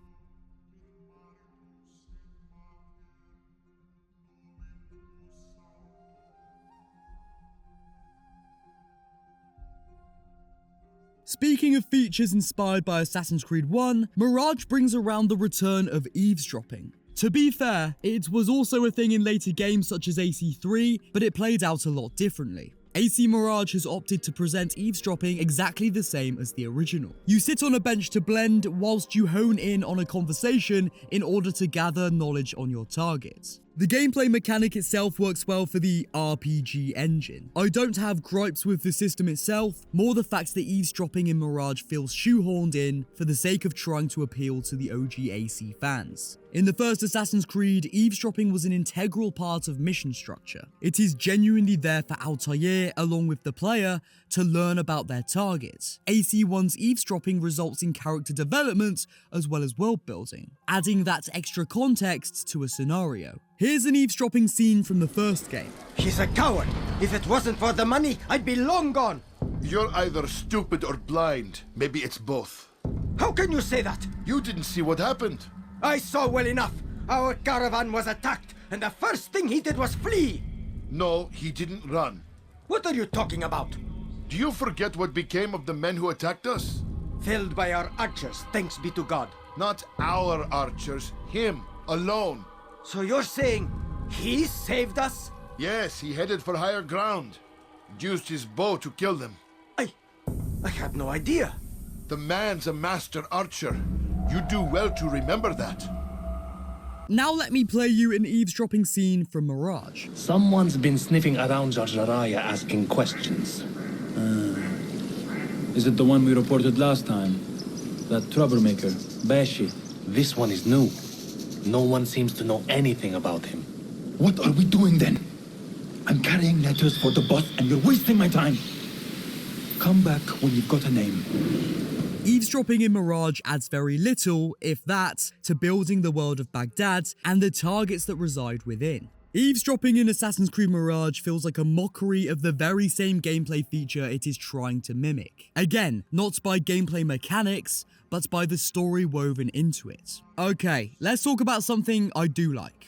Speaking of features inspired by Assassin's Creed 1, Mirage brings around the return of eavesdropping. To be fair, it was also a thing in later games such as AC3, but it played out a lot differently. AC Mirage has opted to present eavesdropping exactly the same as the original. You sit on a bench to blend whilst you hone in on a conversation in order to gather knowledge on your target. The gameplay mechanic itself works well for the RPG engine. I don't have gripes with the system itself, more the fact that eavesdropping in Mirage feels shoehorned in for the sake of trying to appeal to the OG AC fans. In the first Assassin's Creed, eavesdropping was an integral part of mission structure. It is genuinely there for Altair, along with the player, to learn about their targets. AC1's eavesdropping results in character development as well as world building, adding that extra context to a scenario. Here's an eavesdropping scene from the first game. He's a coward. If it wasn't for the money, I'd be long gone. You're either stupid or blind. Maybe it's both. How can you say that? You didn't see what happened. I saw well enough. Our caravan was attacked, and the first thing he did was flee. No, he didn't run. What are you talking about? Do you forget what became of the men who attacked us? Felled by our archers, thanks be to God. Not our archers, him, alone. So you're saying he saved us? Yes, he headed for higher ground. Used his bow to kill them. I had no idea. The man's a master archer. You do well to remember that. Now let me play you an eavesdropping scene from Mirage. Someone's been sniffing around Jarjaraya asking questions. Is it the one we reported last time? That troublemaker, Bashi? This one is new. No one seems to know anything about him. What are we doing then? I'm carrying letters for the boss and you're wasting my time. Come back when you've got a name. Eavesdropping in Mirage adds very little, if that, to building the world of Baghdad and the targets that reside within. Eavesdropping in Assassin's Creed Mirage feels like a mockery of the very same gameplay feature it is trying to mimic. Again, not by gameplay mechanics, but by the story woven into it. Okay, let's talk about something I do like.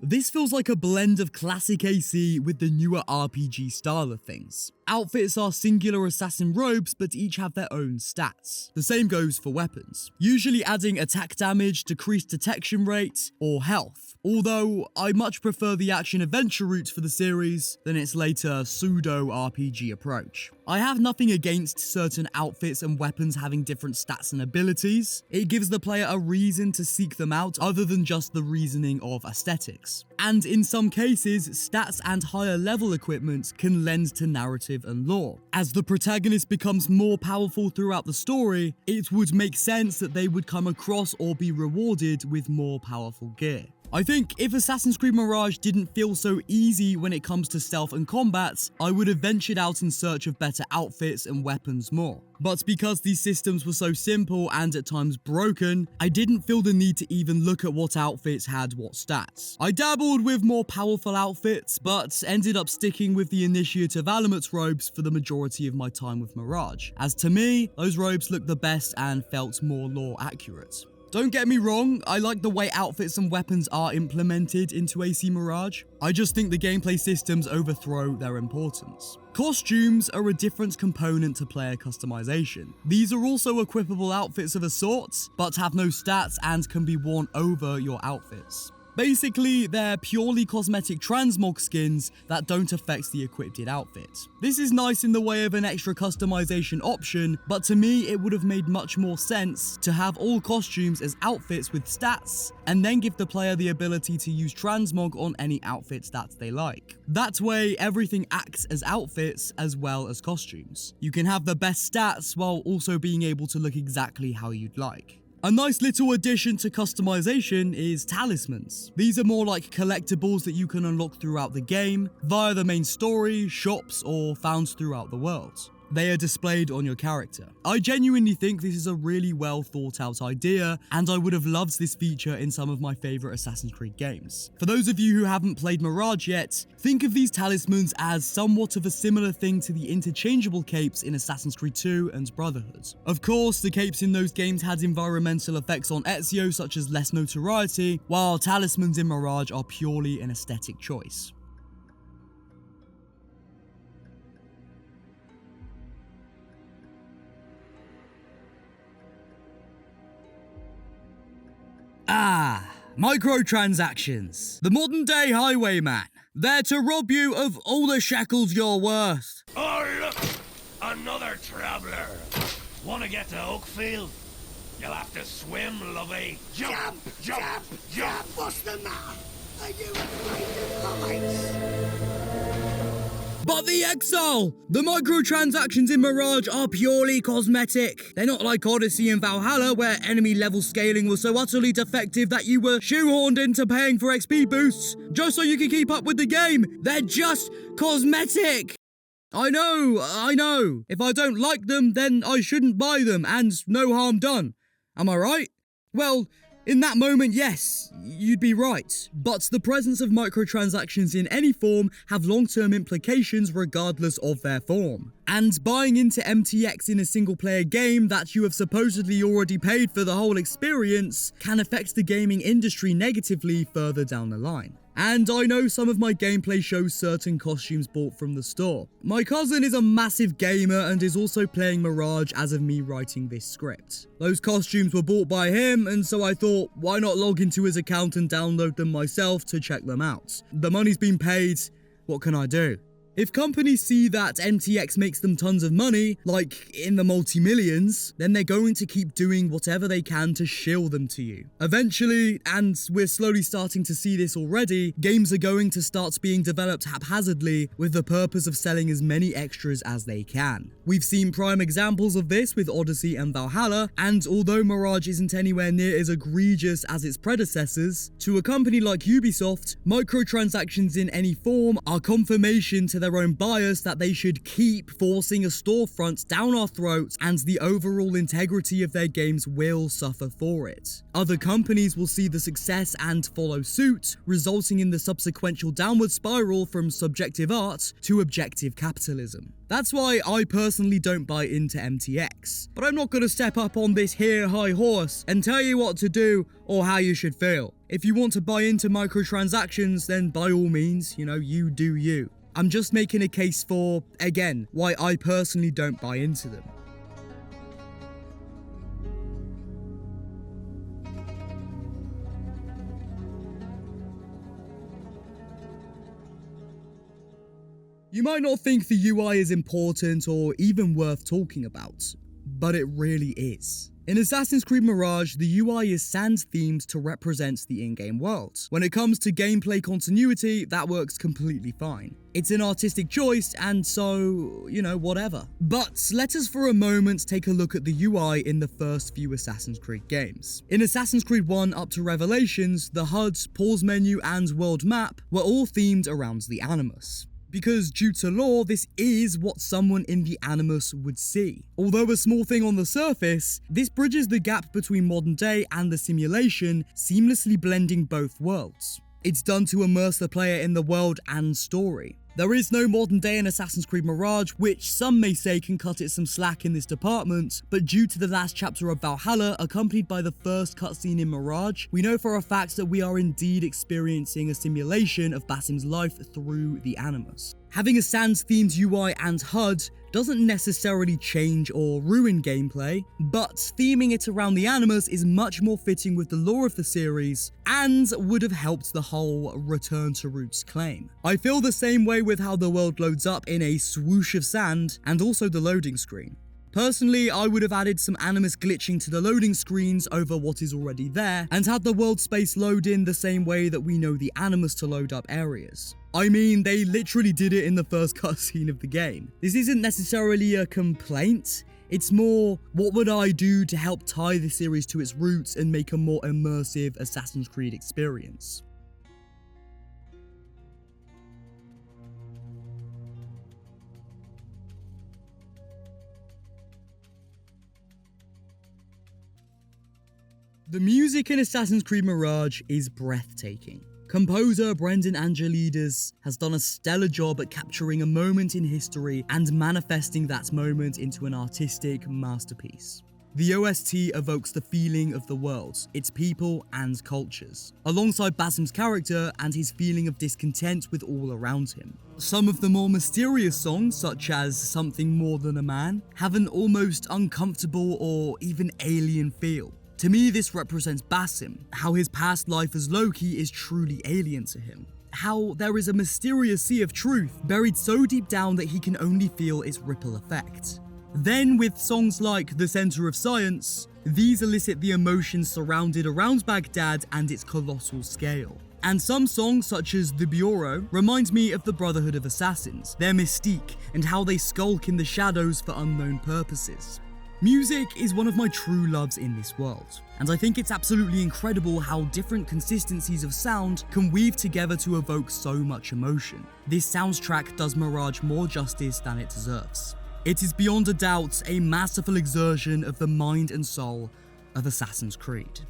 This feels like a blend of classic AC with the newer RPG style of things. Outfits are singular assassin robes, but each have their own stats. The same goes for weapons, usually adding attack damage, decreased detection rate, or health. Although, I much prefer the action-adventure route for the series than its later pseudo-RPG approach. I have nothing against certain outfits and weapons having different stats and abilities. It gives the player a reason to seek them out other than just the reasoning of aesthetics. And in some cases, stats and higher level equipment can lend to narrative and lore. As the protagonist becomes more powerful throughout the story, it would make sense that they would come across or be rewarded with more powerful gear. I think if Assassin's Creed Mirage didn't feel so easy when it comes to stealth and combat, I would have ventured out in search of better outfits and weapons more. But because these systems were so simple and at times broken, I didn't feel the need to even look at what outfits had what stats. I dabbled with more powerful outfits, but ended up sticking with the initiative Alamut robes for the majority of my time with Mirage, as to me, those robes looked the best and felt more lore accurate. Don't get me wrong, I like the way outfits and weapons are implemented into AC Mirage. I just think the gameplay systems overthrow their importance. Costumes are a different component to player customization. These are also equipable outfits of a sort, but have no stats and can be worn over your outfits. Basically, they're purely cosmetic transmog skins that don't affect the equipped outfit. This is nice in the way of an extra customization option, but to me it would have made much more sense to have all costumes as outfits with stats, and then give the player the ability to use transmog on any outfits that they like. That way, everything acts as outfits as well as costumes. You can have the best stats while also being able to look exactly how you'd like. A nice little addition to customization is talismans. These are more like collectibles that you can unlock throughout the game, via the main story, shops, or found throughout the world. They are displayed on your character. I genuinely think this is a really well thought out idea, and I would have loved this feature in some of my favourite Assassin's Creed games. For those of you who haven't played Mirage yet, think of these talismans as somewhat of a similar thing to the interchangeable capes in Assassin's Creed 2 and Brotherhood. Of course, the capes in those games had environmental effects on Ezio such as less notoriety, while talismans in Mirage are purely an aesthetic choice. Microtransactions. The modern day highwayman. There to rob you of all the shackles you're worth. Another traveller. Want to get to Oakfield? You'll have to swim, lovey. Jump, jump, jump. What's the matter? Are you afraid of heights? But the exile! The microtransactions in Mirage are purely cosmetic. They're not like Odyssey and Valhalla, where enemy level scaling was so utterly defective that you were shoehorned into paying for XP boosts just so you could keep up with the game. They're just cosmetic! I know. If I don't like them, then I shouldn't buy them, and no harm done. Am I right? Well, in that moment, yes, you'd be right. But the presence of microtransactions in any form have long-term implications regardless of their form. And buying into MTX in a single-player game that you have supposedly already paid for the whole experience can affect the gaming industry negatively further down the line. And I know some of my gameplay shows certain costumes bought from the store. My cousin is a massive gamer and is also playing Mirage as of me writing this script. Those costumes were bought by him, and so I thought, why not log into his account and download them myself to check them out? The money's been paid, what can I do? If companies see that MTX makes them tons of money, like in the multi-millions, then they're going to keep doing whatever they can to shill them to you. Eventually, and we're slowly starting to see this already, games are going to start being developed haphazardly with the purpose of selling as many extras as they can. We've seen prime examples of this with Odyssey and Valhalla, and although Mirage isn't anywhere near as egregious as its predecessors, to a company like Ubisoft, microtransactions in any form are confirmation to their own bias that they should keep forcing a storefront down our throats, and the overall integrity of their games will suffer for it. Other companies will see the success and follow suit, resulting in the subsequential downward spiral from subjective art to objective capitalism. That's why I personally don't buy into MTX, but I'm not going to step up on this here high horse and tell you what to do or how you should feel. If you want to buy into microtransactions, then by all means, you do you. I'm just making a case for, again, why I personally don't buy into them. You might not think the UI is important or even worth talking about, but it really is. In Assassin's Creed Mirage, the UI is sans-themed to represent the in-game world. When it comes to gameplay continuity, that works completely fine. It's an artistic choice, and so, whatever. But let us for a moment take a look at the UI in the first few Assassin's Creed games. In Assassin's Creed 1 up to Revelations, the HUD, pause menu, and world map were all themed around the Animus. Because due to lore, this is what someone in the Animus would see. Although a small thing on the surface, this bridges the gap between modern day and the simulation, seamlessly blending both worlds. It's done to immerse the player in the world and story. There is no modern day in Assassin's Creed Mirage, which some may say can cut it some slack in this department, but due to the last chapter of Valhalla accompanied by the first cutscene in Mirage, we know for a fact that we are indeed experiencing a simulation of Basim's life through the Animus. Having a sans-themed UI and HUD doesn't necessarily change or ruin gameplay, but theming it around the Animus is much more fitting with the lore of the series and would have helped the whole return to roots claim. I feel the same way with how the world loads up in a swoosh of sand and also the loading screen. Personally, I would have added some Animus glitching to the loading screens over what is already there, and had the world space load in the same way that we know the Animus to load up areas. I mean, they literally did it in the first cutscene of the game. This isn't necessarily a complaint, it's more, what would I do to help tie the series to its roots and make a more immersive Assassin's Creed experience? The music in Assassin's Creed Mirage is breathtaking. Composer Brendan Angelides has done a stellar job at capturing a moment in history and manifesting that moment into an artistic masterpiece. The OST evokes the feeling of the world, its people and cultures, alongside Basim's character and his feeling of discontent with all around him. Some of the more mysterious songs, such as Something More Than a Man, have an almost uncomfortable or even alien feel. To me, this represents Basim, how his past life as Loki is truly alien to him. How there is a mysterious sea of truth buried so deep down that he can only feel its ripple effect. Then, with songs like The Center of Science, these elicit the emotions surrounded around Baghdad and its colossal scale. And some songs, such as The Bureau, remind me of the Brotherhood of Assassins, their mystique, and how they skulk in the shadows for unknown purposes. Music is one of my true loves in this world, and I think it's absolutely incredible how different consistencies of sound can weave together to evoke so much emotion. This soundtrack does Mirage more justice than it deserves. It is beyond a doubt a masterful exertion of the mind and soul of Assassin's Creed.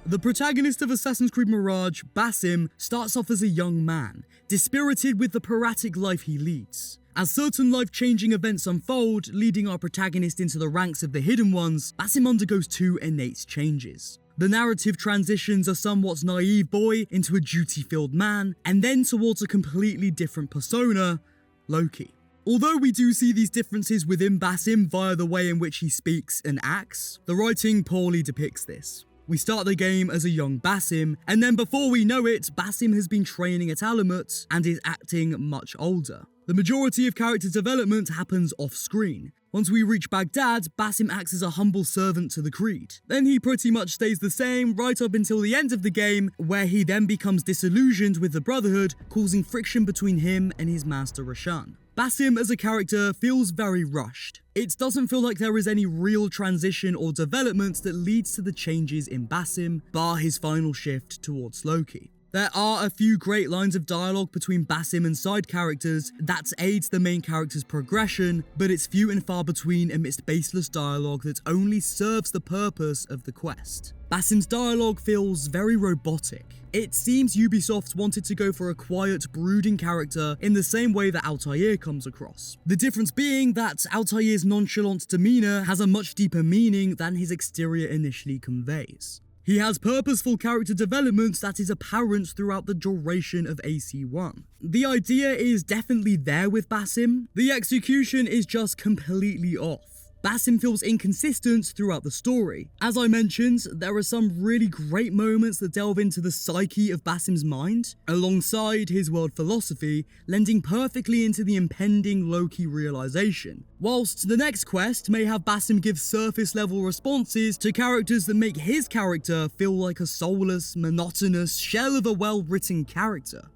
The protagonist of Assassin's Creed Mirage, Basim, starts off as a young man, dispirited with the piratic life he leads. As certain life-changing events unfold, leading our protagonist into the ranks of the Hidden Ones, Basim undergoes two innate changes. The narrative transitions a somewhat naive boy into a duty-filled man, and then towards a completely different persona, Loki. Although we do see these differences within Basim via the way in which he speaks and acts, the writing poorly depicts this. We start the game as a young Basim, and then before we know it, Basim has been training at Alamut and is acting much older. The majority of character development happens off-screen. Once we reach Baghdad, Basim acts as a humble servant to the Creed. Then he pretty much stays the same right up until the end of the game, where he then becomes disillusioned with the Brotherhood, causing friction between him and his master Hashashin. Basim as a character feels very rushed. It doesn't feel like there is any real transition or development that leads to the changes in Basim, bar his final shift towards Loki. There are a few great lines of dialogue between Basim and side characters that aids the main character's progression, but it's few and far between amidst baseless dialogue that only serves the purpose of the quest. Basim's dialogue feels very robotic. It seems Ubisoft wanted to go for a quiet, brooding character in the same way that Altair comes across. The difference being that Altair's nonchalant demeanor has a much deeper meaning than his exterior initially conveys. He has purposeful character development that is apparent throughout the duration of AC1. The idea is definitely there with Basim, the execution is just completely off. Basim feels inconsistent throughout the story. As I mentioned, there are some really great moments that delve into the psyche of Basim's mind, alongside his world philosophy, lending perfectly into the impending Loki realization. Whilst the next quest may have Basim give surface level responses to characters that make his character feel like a soulless, monotonous shell of a well-written character.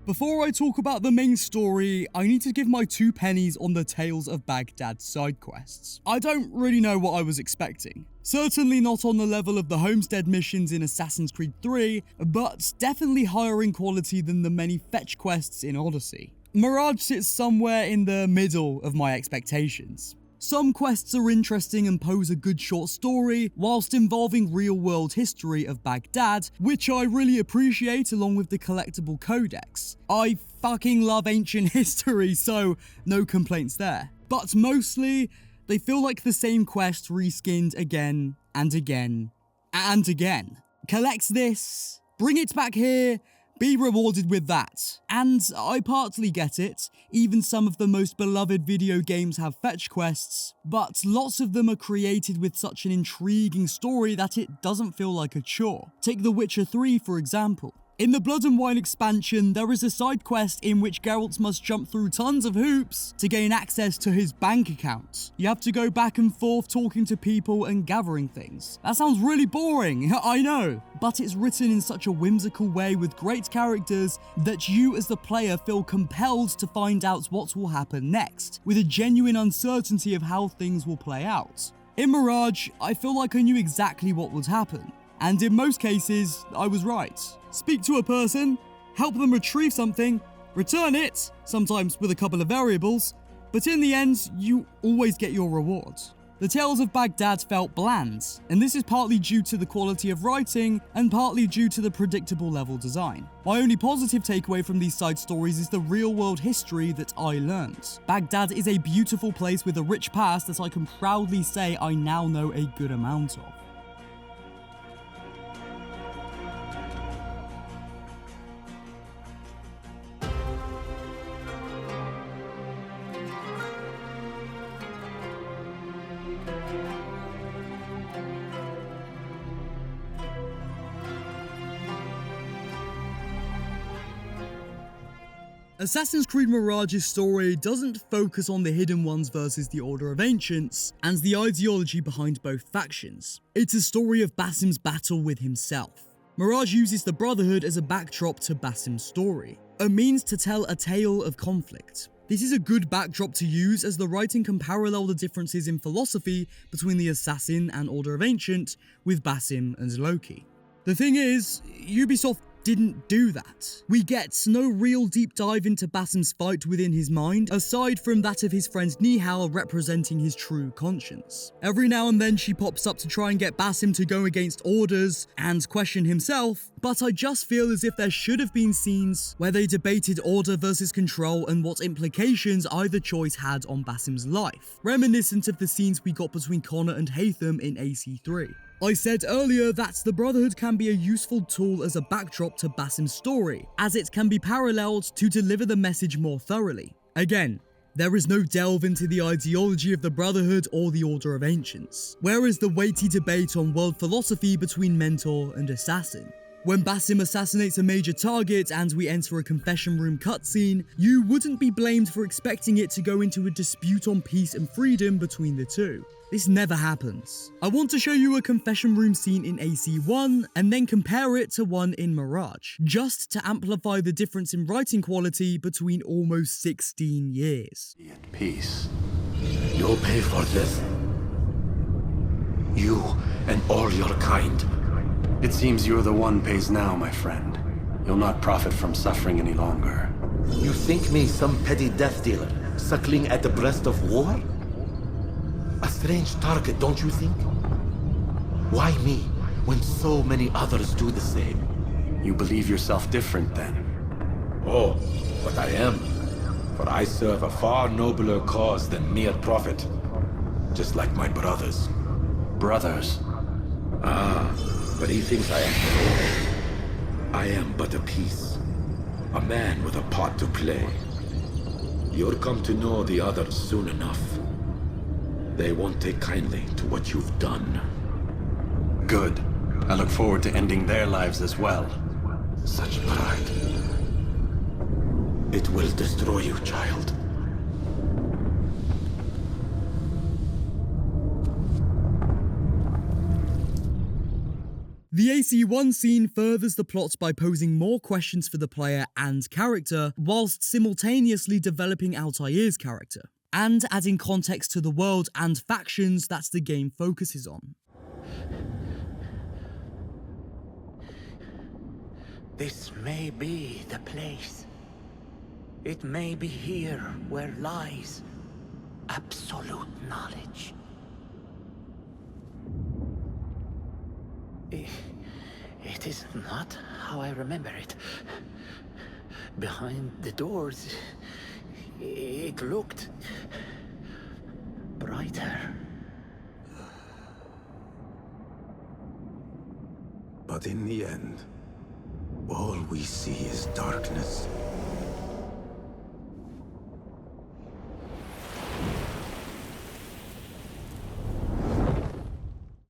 Before I talk about the main story, I need to give my 2 pennies on the Tales of Baghdad side quests. I don't really know what I was expecting. Certainly not on the level of the Homestead missions in Assassin's Creed 3, but definitely higher in quality than the many fetch quests in Odyssey. Mirage sits somewhere in the middle of my expectations. Some quests are interesting and pose a good short story, whilst involving real-world history of Baghdad, which I really appreciate along with the collectible codex. I fucking love ancient history, so no complaints there. But mostly, they feel like the same quest reskinned again and again and again. Collect this, bring it back here, be rewarded with that. And I partly get it, even some of the most beloved video games have fetch quests, but lots of them are created with such an intriguing story that it doesn't feel like a chore. Take The Witcher 3 for example. In the Blood and Wine expansion, there is a side quest in which Geralt must jump through tons of hoops to gain access to his bank account. You have to go back and forth talking to people and gathering things. That sounds really boring, I know, but it's written in such a whimsical way with great characters that you as the player feel compelled to find out what will happen next, with a genuine uncertainty of how things will play out. In Mirage, I feel like I knew exactly what would happen. And in most cases, I was right. Speak to a person, help them retrieve something, return it, sometimes with a couple of variables, but in the end, you always get your reward. The Tales of Baghdad felt bland, and this is partly due to the quality of writing and partly due to the predictable level design. My only positive takeaway from these side stories is the real-world history that I learned. Baghdad is a beautiful place with a rich past that I can proudly say I now know a good amount of. Assassin's Creed Mirage's story doesn't focus on the Hidden Ones versus the Order of Ancients and the ideology behind both factions. It's a story of Basim's battle with himself. Mirage uses the Brotherhood as a backdrop to Basim's story, a means to tell a tale of conflict. This is a good backdrop to use as the writing can parallel the differences in philosophy between the Assassin and Order of Ancient with Basim and Loki. The thing is, Ubisoft didn't do that. We get no real deep dive into Basim's fight within his mind, aside from that of his friend Nihal representing his true conscience. Every now and then she pops up to try and get Basim to go against orders and question himself, but I just feel as if there should have been scenes where they debated order versus control and what implications either choice had on Basim's life, reminiscent of the scenes we got between Connor and Haytham in AC3. I said earlier that the Brotherhood can be a useful tool as a backdrop to Basim's story, as it can be paralleled to deliver the message more thoroughly. Again, there is no delve into the ideology of the Brotherhood or the Order of Ancients, whereas the weighty debate on world philosophy between Mentor and Assassin. When Basim assassinates a major target and we enter a confession room cutscene, you wouldn't be blamed for expecting it to go into a dispute on peace and freedom between the two. This never happens. I want to show you a confession room scene in AC1 and then compare it to one in Mirage, just to amplify the difference in writing quality between almost 16 years. Be at peace. You'll pay for this. You and all your kind. It seems you're the one pays now, my friend. You'll not profit from suffering any longer. You think me some petty death dealer, suckling at the breast of war? A strange target, don't you think? Why me, when so many others do the same? You believe yourself different, then? Oh, but I am. For I serve a far nobler cause than mere profit. Just like my brothers. Brothers? Ah, but he thinks I am. I am but a piece. A man with a part to play. You'll come to know the others soon enough. They won't take kindly to what you've done. Good. I look forward to ending their lives as well. Such pride. It will destroy you, child. The AC1 scene furthers the plot by posing more questions for the player and character, whilst simultaneously developing Altair's character, and adding context to the world and factions that the game focuses on. This may be the place. It may be here where lies absolute knowledge. It is not how I remember it. Behind the doors, it looked brighter. But in the end, all we see is darkness.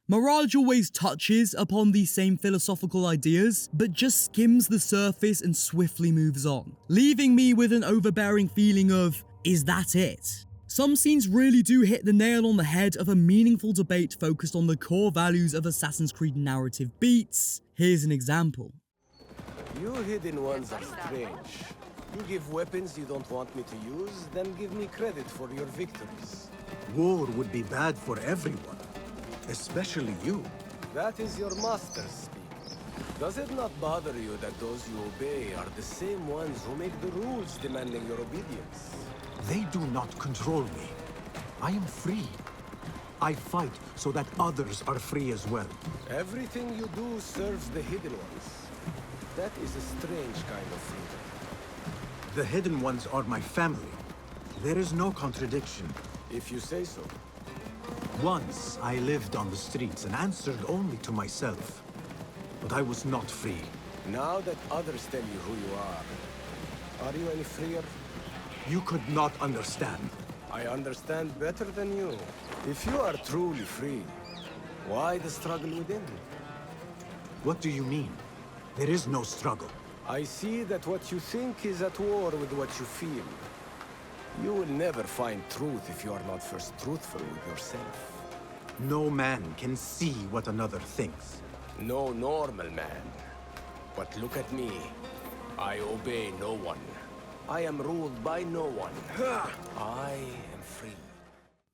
Mirage always touches upon these same philosophical ideas, but just skims the surface and swiftly moves on, leaving me with an overbearing feeling of, is that it? Some scenes really do hit the nail on the head of a meaningful debate focused on the core values of Assassin's Creed narrative beats. Here's an example. You hidden ones are strange. You give weapons you don't want me to use, then give me credit for your victories. War would be bad for everyone. Especially you. That is your master's speak. Does it not bother you that those you obey are the same ones who make the rules demanding your obedience? They do not control me. I am free. I fight so that others are free as well. Everything you do serves the Hidden Ones. That is a strange kind of freedom. The Hidden Ones are my family. There is no contradiction. If you say so. Once, I lived on the streets and answered only to myself. But I was not free. Now that others tell you who you are you any freer? You could not understand. I understand better than you. If you are truly free, why the struggle within? What do you mean? There is no struggle. I see that what you think is at war with what you feel. You will never find truth if you are not first truthful with yourself. No man can see what another thinks. No normal man. But look at me. I obey no one. I am ruled by no one. I am free.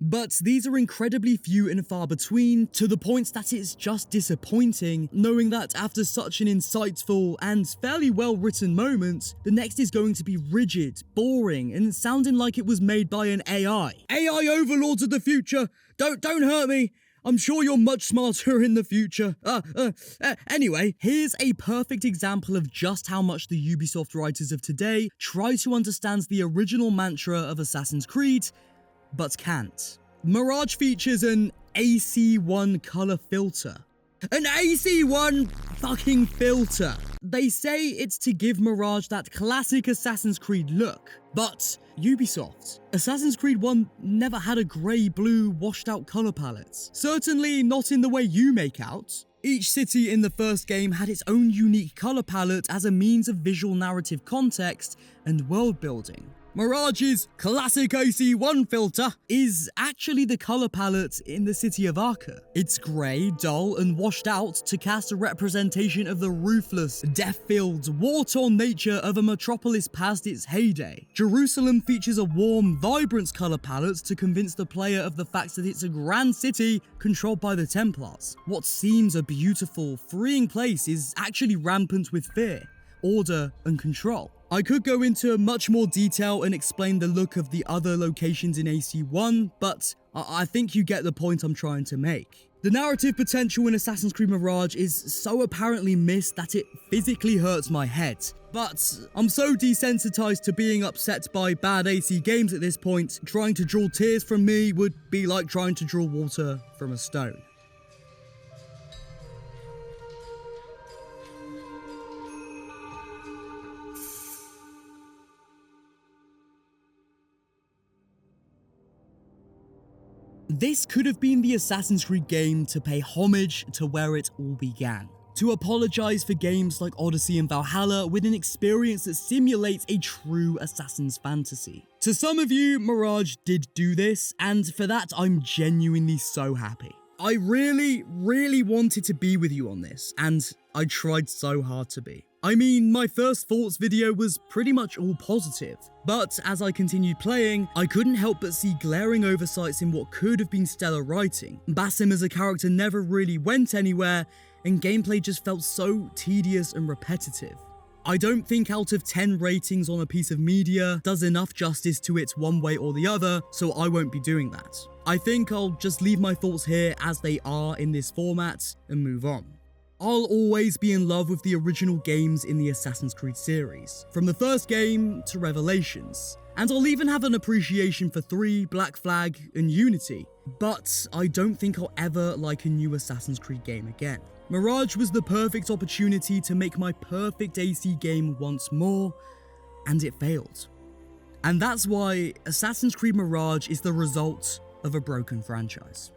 But these are incredibly few and far between, to the point that it's just disappointing, knowing that after such an insightful and fairly well-written moment, the next is going to be rigid, boring, and sounding like it was made by an AI. AI overlords of the future, don't hurt me. I'm sure you're much smarter in the future. Anyway, here's a perfect example of just how much the Ubisoft writers of today try to understand the original mantra of Assassin's Creed, but can't. Mirage features an AC1 color filter. An AC1 fucking filter! They say it's to give Mirage that classic Assassin's Creed look, but Ubisoft. Assassin's Creed 1 never had a grey-blue washed-out color palette. Certainly not in the way you make out. Each city in the first game had its own unique color palette as a means of visual narrative context and world building. Mirage's classic AC1 filter is actually the color palette in the city of Acre. It's grey, dull, and washed out to cast a representation of the ruthless, death-filled, war-torn nature of a metropolis past its heyday. Jerusalem features a warm, vibrant color palette to convince the player of the fact that it's a grand city controlled by the Templars. What seems a beautiful, freeing place is actually rampant with fear, order, and control. I could go into much more detail and explain the look of the other locations in AC1, but I think you get the point I'm trying to make. The narrative potential in Assassin's Creed Mirage is so apparently missed that it physically hurts my head. But I'm so desensitized to being upset by bad AC games at this point, trying to draw tears from me would be like trying to draw water from a stone. This could have been the Assassin's Creed game to pay homage to where it all began. To apologize for games like Odyssey and Valhalla with an experience that simulates a true Assassin's fantasy. To some of you, Mirage did do this, and for that I'm genuinely so happy. I really wanted to be with you on this, and I tried so hard to be. I mean, my first thoughts video was pretty much all positive, but as I continued playing, I couldn't help but see glaring oversights in what could have been stellar writing. Basim as a character never really went anywhere, and gameplay just felt so tedious and repetitive. I don't think out of 10 ratings on a piece of media does enough justice to it one way or the other, so I won't be doing that. I think I'll just leave my thoughts here as they are in this format and move on. I'll always be in love with the original games in the Assassin's Creed series, from the first game to Revelations, and I'll even have an appreciation for 3, Black Flag, and Unity, but I don't think I'll ever like a new Assassin's Creed game again. Mirage was the perfect opportunity to make my perfect AC game once more, and it failed. And that's why Assassin's Creed Mirage is the result of a broken franchise.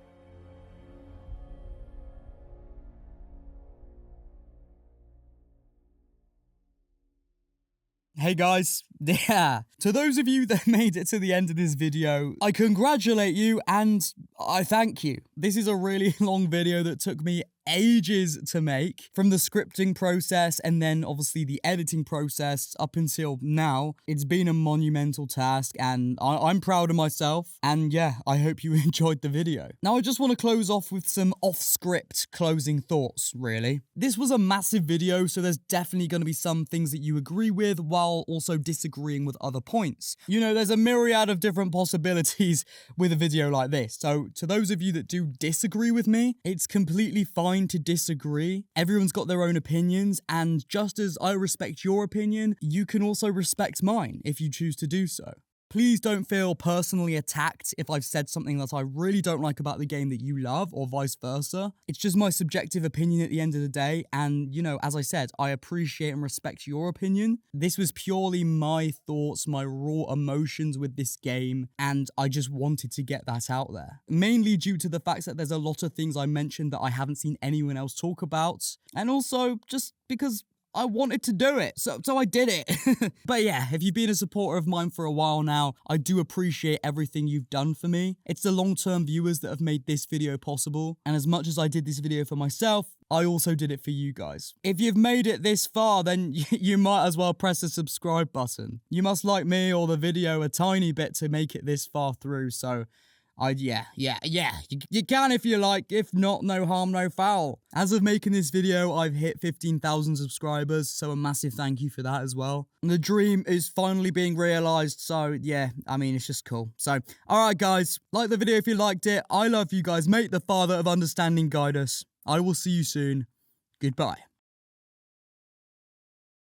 Hey guys, yeah, to those of you that made it to the end of this video, I congratulate you and I thank you. This is a really long video that took me ages to make, from the scripting process and then obviously the editing process up until now. It's been a monumental task and I'm proud of myself, and yeah, I hope you enjoyed the video. Now I just want to close off with some off-script closing thoughts, really. This was a massive video, so there's definitely going to be some things that you agree with while also disagreeing with other points. You know, there's a myriad of different possibilities with a video like this, so to those of you that do disagree with me, it's completely fine to disagree. Everyone's got their own opinions, and just as I respect your opinion, you can also respect mine if you choose to do so. Please don't feel personally attacked if I've said something that I really don't like about the game that you love, or vice versa. It's just my subjective opinion at the end of the day, and, you know, as I said, I appreciate and respect your opinion. This was purely my thoughts, my raw emotions with this game, and I just wanted to get that out there. Mainly due to the fact that there's a lot of things I mentioned that I haven't seen anyone else talk about, and also just because I wanted to do it, so I did it. But yeah, if you've been a supporter of mine for a while now, I do appreciate everything you've done for me. It's the long-term viewers that have made this video possible, and as much as I did this video for myself, I also did it for you guys. If you've made it this far, then you might as well press the subscribe button. You must like me or the video a tiny bit to make it this far through, so yeah. You can if you like. If not, no harm, no foul. As of making this video, I've hit 15,000 subscribers, so a massive thank you for that as well. And the dream is finally being realized, so yeah, I mean, it's just cool. So, alright guys, like the video if you liked it. I love you guys. May the Father of Understanding guide us. I will see you soon. Goodbye.